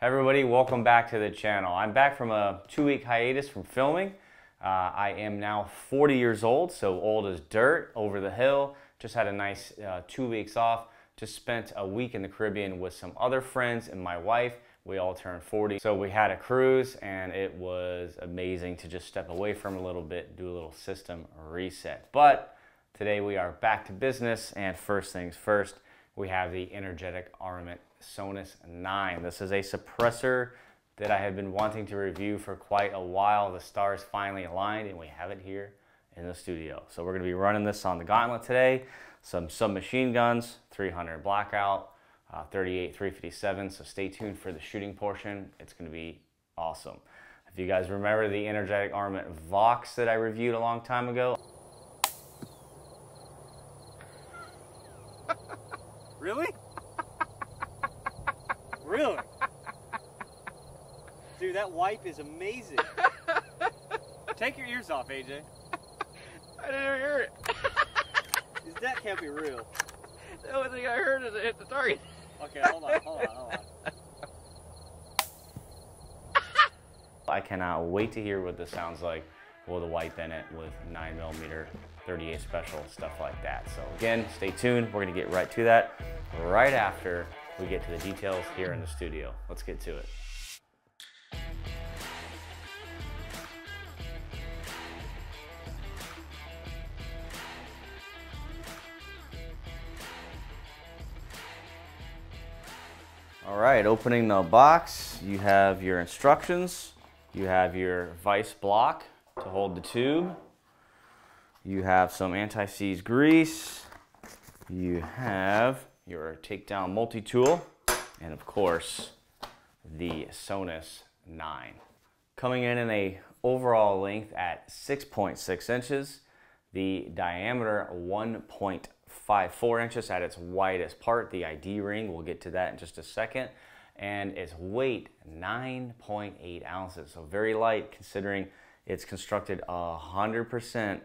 Hey everybody, welcome back to the channel. I'm back from a 2-week hiatus from filming. I am now 40 years old, so old as dirt, over the hill. Just had a nice 2 weeks off. Just spent a week in the Caribbean with some other friends and my wife. We all turned 40. So we had a cruise and it was amazing to just step away from a little bit, do a little system reset. But today we are back to business, and first things first, we have the Energetic Armament Sonus 9. This is a suppressor that I have been wanting to review for quite a while. The stars finally aligned and we have it here in the studio. So we're going to be running this on the gauntlet today. Some submachine guns, 300 blackout, 38 357. So stay tuned for the shooting portion. It's going to be awesome. If you guys remember the Energetic Armament Vox that I reviewed a long time ago. Really? Really? Dude, that wipe is amazing. Take your ears off, AJ. I didn't even hear it. That can't be real. The only thing I heard is it hit the target. Okay, hold on. I cannot wait to hear what this sounds like with a wipe in it with 9mm 38 special, stuff like that. So again, stay tuned. We're gonna get right to that right after we get to the details here in the studio. Let's get to it. All right, opening the box, you have your instructions. You have your vise block to hold the tube. You have some anti-seize grease. You have your takedown multi-tool. And of course, the Sonus 9. Coming in a overall length at 6.6 inches. The diameter 1.54 inches at its widest part, the ID ring. We'll get to that in just a second. And its weight, 9.8 ounces. So very light considering it's constructed 100%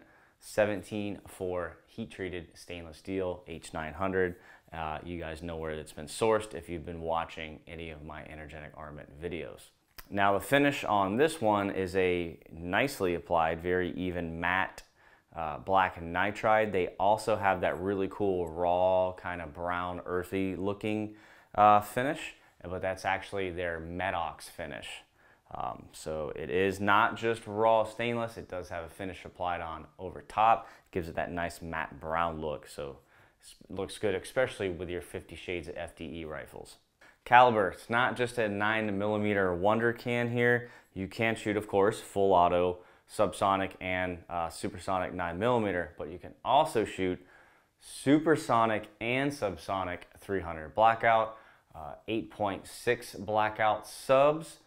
17-4 heat-treated stainless steel, H900. You guys know where it's been sourced if you've been watching any of my Energetic Armament videos. Now the finish on this one is a nicely applied, very even matte black nitride. They also have that really cool raw, kind of brown, earthy looking finish, but that's actually their Medox finish. So it is not just raw stainless, it does have a finish applied on over top. It gives it that nice matte brown look, so it looks good, especially with your 50 shades of FDE rifles. Caliber, it's not just a 9mm Wonder can here. You can shoot, of course, full auto, subsonic, and supersonic 9mm, but you can also shoot supersonic and subsonic 300 blackout, 8.6 blackout subs,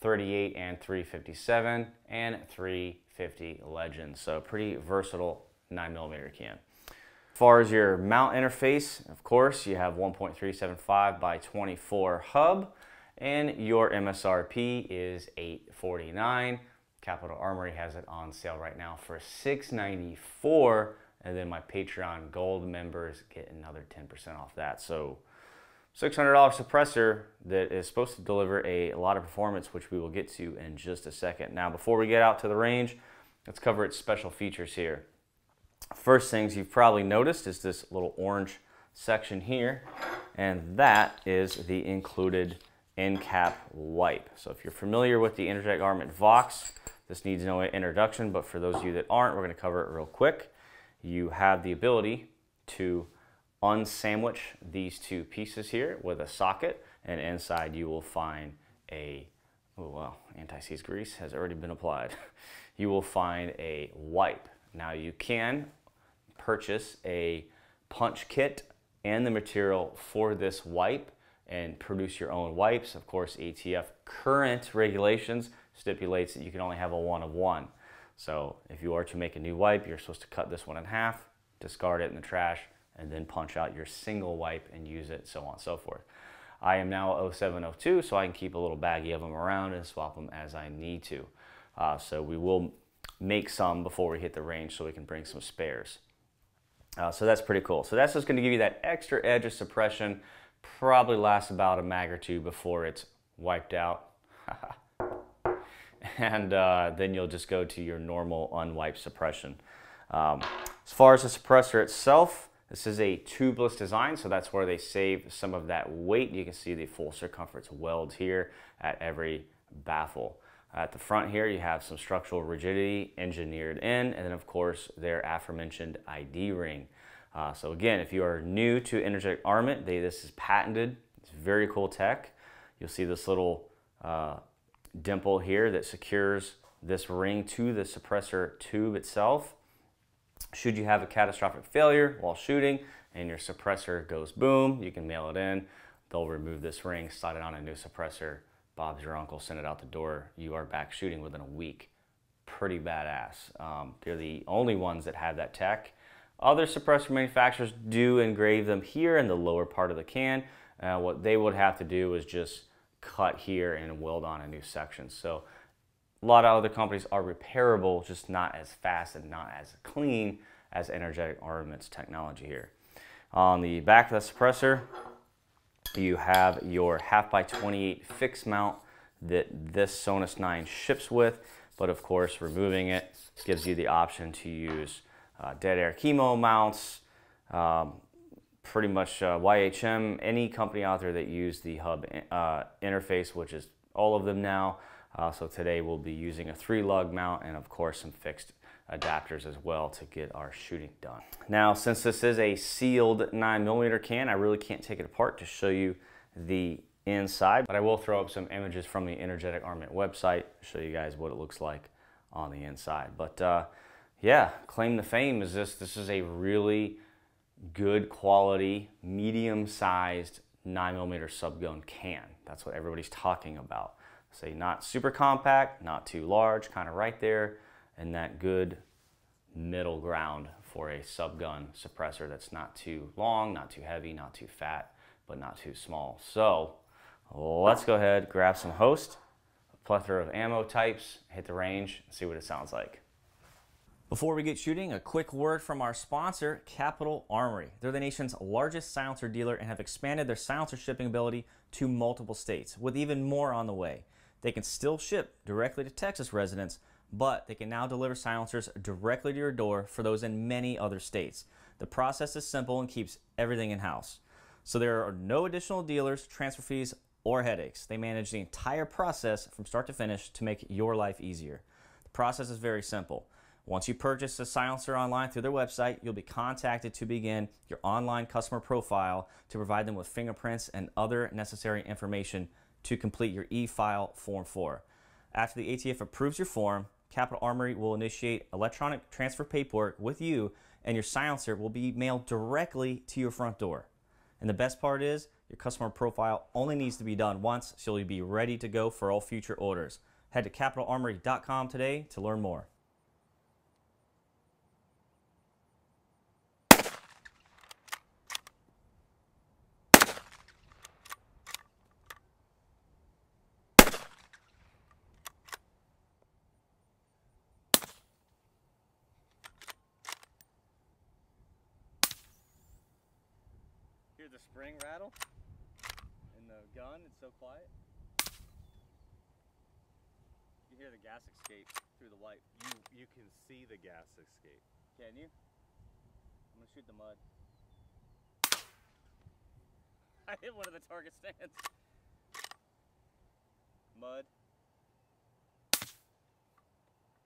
38 and 357, and 350 Legends. So pretty versatile 9mm can. As far as your mount interface, of course, you have 1.375 by 24 hub, and your MSRP is $849. Capital Armory has it on sale right now for $694, and then my Patreon Gold members get another 10% off that. So $600 suppressor that is supposed to deliver a lot of performance, which we will get to in just a second. Now, before we get out to the range, let's cover its special features here. First things you've probably noticed is this little orange section here, and that is the included endcap wipe. So if you're familiar with the Energetic Armament Vox, this needs no introduction, but for those of you that aren't, we're going to cover it real quick. You have the ability to unsandwich these two pieces here with a socket, and inside you will find a, oh well, anti-seize grease has already been applied. You will find a wipe. Now you can purchase a punch kit and the material for this wipe and produce your own wipes. Of course, ATF current regulations stipulates that you can only have a 1 of 1. So if you are to make a new wipe, you're supposed to cut this one in half, discard it in the trash, and then punch out your single wipe and use it, so on and so forth. I am now 0702, so I can keep a little baggie of them around and swap them as I need to. So we will make some before we hit the range so we can bring some spares. So that's pretty cool. So that's just going to give you that extra edge of suppression. Probably lasts about a mag or two before it's wiped out. And then you'll just go to your normal unwiped suppression. As far as the suppressor itself, this is a tubeless design, so that's where they save some of that weight. You can see the full circumference welds here at every baffle. At the front here, you have some structural rigidity engineered in, and then of course their aforementioned ID ring. So again, if you are new to Energetic Armament, this is patented. It's very cool tech. You'll see this little dimple here that secures this ring to the suppressor tube itself. Should you have a catastrophic failure while shooting and your suppressor goes boom, you can mail it in. They'll remove this ring, slide it on a new suppressor. Bob's your uncle, send it out the door. You are back shooting within a week. Pretty badass. They're the only ones that have that tech. Other suppressor manufacturers do engrave them here in the lower part of the can. What they would have to do is just cut here and weld on a new section. So a lot of other companies are repairable, just not as fast and not as clean as Energetic Armament's technology here. On the back of the suppressor, you have your 1/2x28 fixed mount that this Sonus 9 ships with, but of course removing it gives you the option to use dead air chemo mounts, pretty much YHM, any company out there that use the hub interface, which is all of them now. So today we'll be using a 3-lug mount and of course some fixed adapters as well to get our shooting done. Now, since this is a sealed 9mm can, I really can't take it apart to show you the inside, but I will throw up some images from the Energetic Armament website to show you guys what it looks like on the inside. But yeah, claim to fame is this is a really good quality, medium-sized 9mm subgun can. That's what everybody's talking about. Say not super compact, not too large, kind of right there, and that good middle ground for a subgun suppressor that's not too long, not too heavy, not too fat, but not too small. So let's go ahead, grab some host, a plethora of ammo types, hit the range, and see what it sounds like. Before we get shooting, a quick word from our sponsor, Capital Armory. They're the nation's largest silencer dealer and have expanded their silencer shipping ability to multiple states, with even more on the way. They can still ship directly to Texas residents, but they can now deliver silencers directly to your door for those in many other states. The process is simple and keeps everything in-house. So there are no additional dealers, transfer fees, or headaches. They manage the entire process from start to finish to make your life easier. The process is very simple. Once you purchase a silencer online through their website, you'll be contacted to begin your online customer profile to provide them with fingerprints and other necessary information to complete your e-file Form 4. After the ATF approves your form, Capital Armory will initiate electronic transfer paperwork with you, and your silencer will be mailed directly to your front door. And the best part is, your customer profile only needs to be done once, so you'll be ready to go for all future orders. Head to capitalarmory.com today to learn more. Hear the spring rattle in the gun, it's so quiet. You hear the gas escape through the wipe. You can see the gas escape. Can you? I'm gonna shoot the mud. I hit one of the target stands. Mud.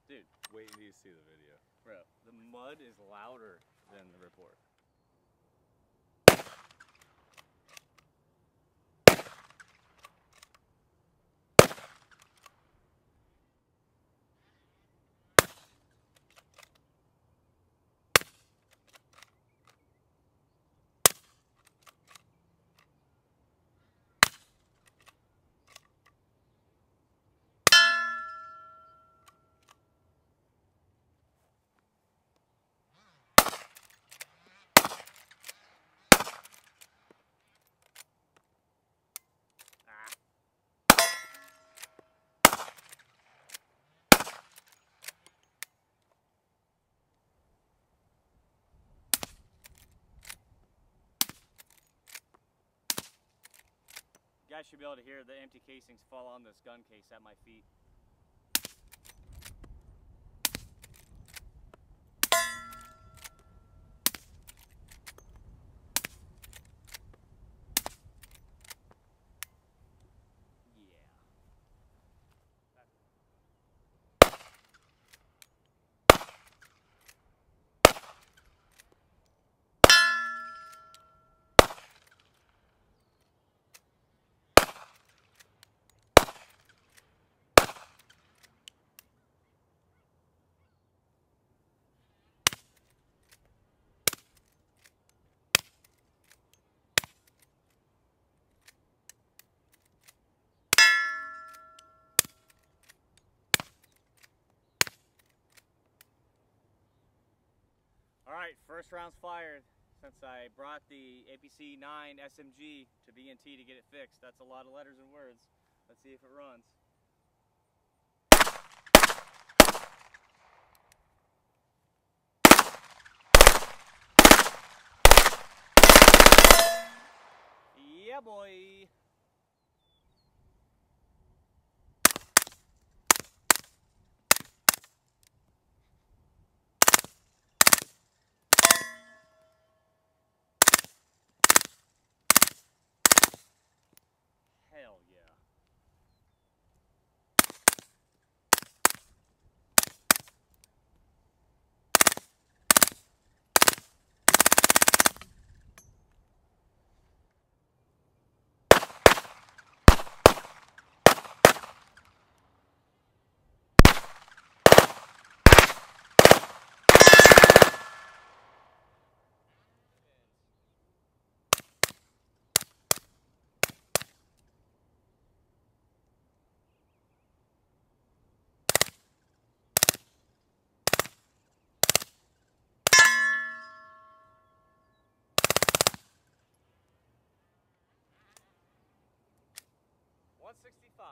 Dude, Wait until you see the video. bro, the mud is louder than the report. You guys should be able to hear the empty casings fall on this gun case at my feet. Alright, first round's fired. Since I brought the APC-9 SMG to B&T to get it fixed. That's a lot of letters and words. Let's see if it runs. Yeah, boy. Hell yeah. $165.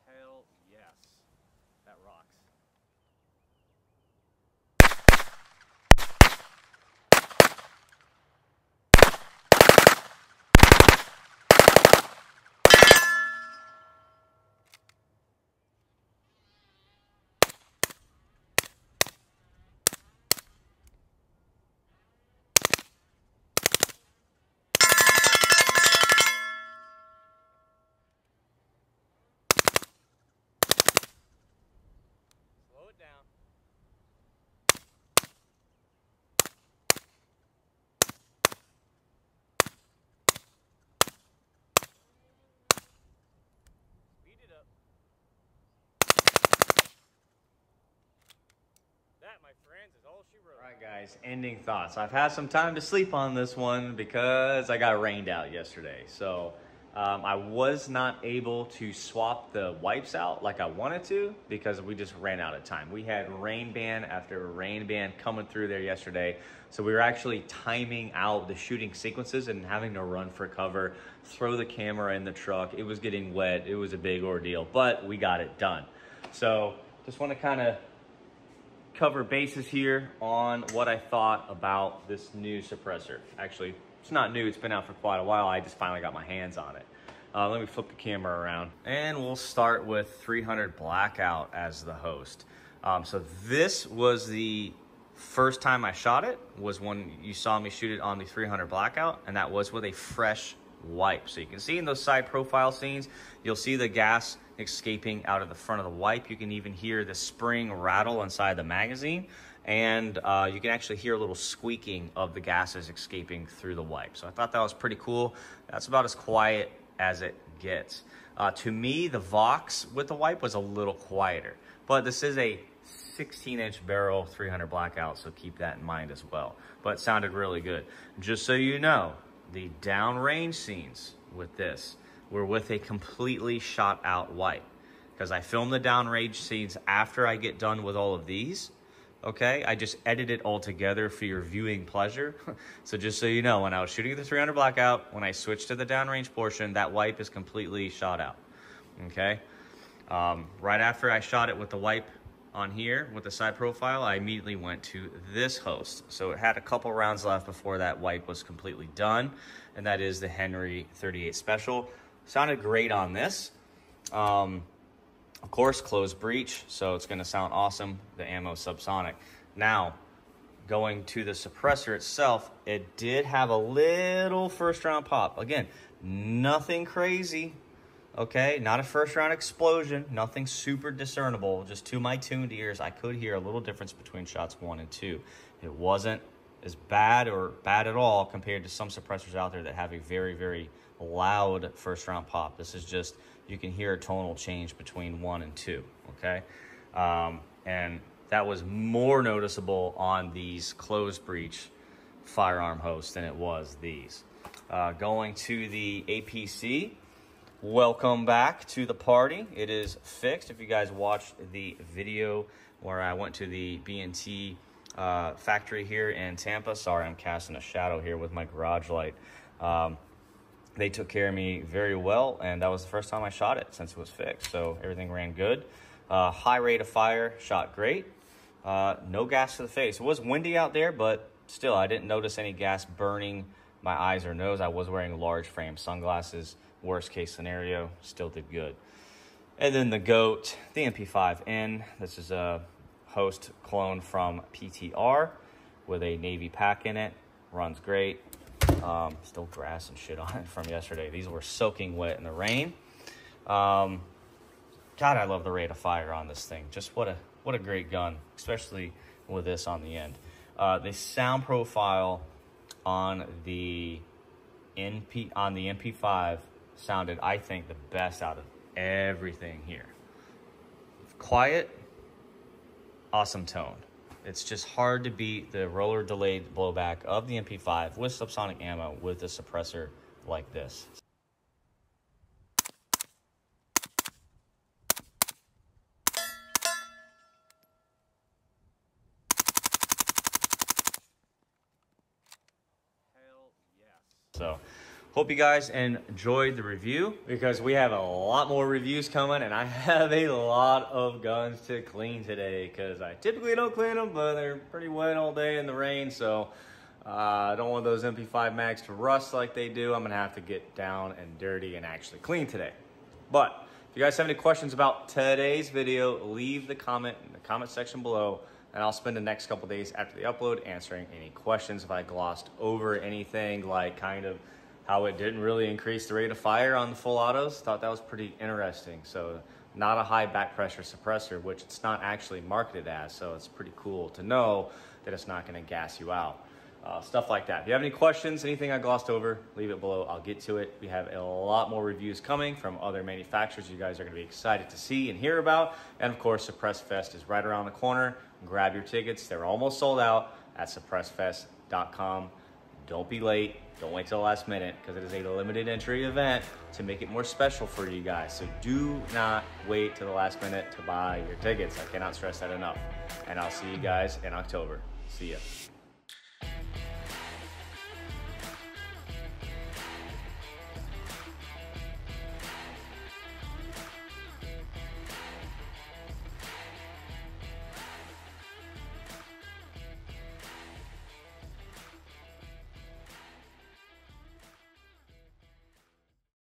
Hell yes. That rocks. Slow it down. Speed it up. That, my friends, is all she wrote. Alright guys, ending thoughts. I've had some time to sleep on this one because I got rained out yesterday. So I was not able to swap the wipes out like I wanted to because we just ran out of time. We had rain ban after rain ban coming through there yesterday. So we were actually timing out the shooting sequences and having to run for cover, throw the camera in the truck. It was getting wet. It was a big ordeal, but we got it done. So just want to kind of cover bases here on what I thought about this new suppressor. Actually, it's not new, it's been out for quite a while. I just finally got my hands on it. Let me flip the camera around. And we'll start with 300 Blackout as the host. So this was the first time I shot it, was when you saw me shoot it on the 300 Blackout, and that was with a fresh wipe. So you can see in those side profile scenes, you'll see the gas escaping out of the front of the wipe. You can even hear the spring rattle inside the magazine, and you can actually hear a little squeaking of the gases escaping through the wipe. So I thought that was pretty cool. That's about as quiet as it gets. To me, the Vox with the wipe was a little quieter, but this is a 16-inch barrel 300 blackout, so keep that in mind as well. But it sounded really good. Just so you know, the downrange scenes with this were with a completely shot out wipe, because I filmed the downrange scenes after I get done with all of these. Okay, I just edit it all together for your viewing pleasure. So just so you know, when I was shooting the 300 blackout, when I switched to the downrange portion, that wipe is completely shot out. Okay, right after I shot it with the wipe on here with the side profile, I immediately went to this host. So it had a couple rounds left before that wipe was completely done, and that is the Henry 38 Special. Sounded great on this. Of course, closed breech, so it's going to sound awesome. The ammo subsonic. Now, going to the suppressor itself, it did have a little first round pop. Again, nothing crazy. Okay, not a first round explosion, nothing super discernible. Just to my tuned ears, I could hear a little difference between shots 1 and 2. It wasn't as bad or bad at all compared to some suppressors out there that have a very, very loud first round pop. This is just, you can hear a tonal change between 1 and 2, okay? And that was more noticeable on these closed breech firearm hosts than it was these. Going to the APC, welcome back to the party. It is fixed. If you guys watched the video where I went to the B&T factory here in Tampa, sorry, I'm casting a shadow here with my garage light. They took care of me very well, and that was the first time I shot it since it was fixed. So everything ran good. High rate of fire, shot great. No gas to the face. It was windy out there, but still, I didn't notice any gas burning my eyes or nose. I was wearing large frame sunglasses. Worst case scenario, still did good. And then the GOAT, the MP5N. This is a host clone from PTR with a navy pack in it. Runs great. Still grass and shit on it from yesterday. These were soaking wet in the rain. God, I love the rate of fire on this thing. Just what a great gun, especially with this on the end. The sound profile on the MP5 sounded, I think, the best out of everything here. Quiet, awesome tone. It's just hard to beat the roller delayed blowback of the MP5 with subsonic ammo with a suppressor like this. Hell yes. So, hope you guys enjoyed the review, because we have a lot more reviews coming, and I have a lot of guns to clean today, because I typically don't clean them, but they're pretty wet all day in the rain, so I don't want those MP5 mags to rust like they do. I'm going to have to get down and dirty and actually clean today. But if you guys have any questions about today's video, leave the comment in the comment section below, and I'll spend the next couple days after the upload answering any questions if I glossed over anything, like kind of how it didn't really increase the rate of fire on the full autos. Thought that was pretty interesting. So not a high back pressure suppressor, which it's not actually marketed as, so it's pretty cool to know that it's not going to gas you out. Stuff like that. If you have any questions, anything I glossed over, leave it below. I'll get to it. We have a lot more reviews coming from other manufacturers you guys are going to be excited to see and hear about. And of course, Suppress Fest is right around the corner. Grab your tickets. They're almost sold out at suppressfest.com. Don't be late. Don't wait till the last minute, because it is a limited entry event to make it more special for you guys. So do not wait till the last minute to buy your tickets. I cannot stress that enough. And I'll see you guys in October. See ya.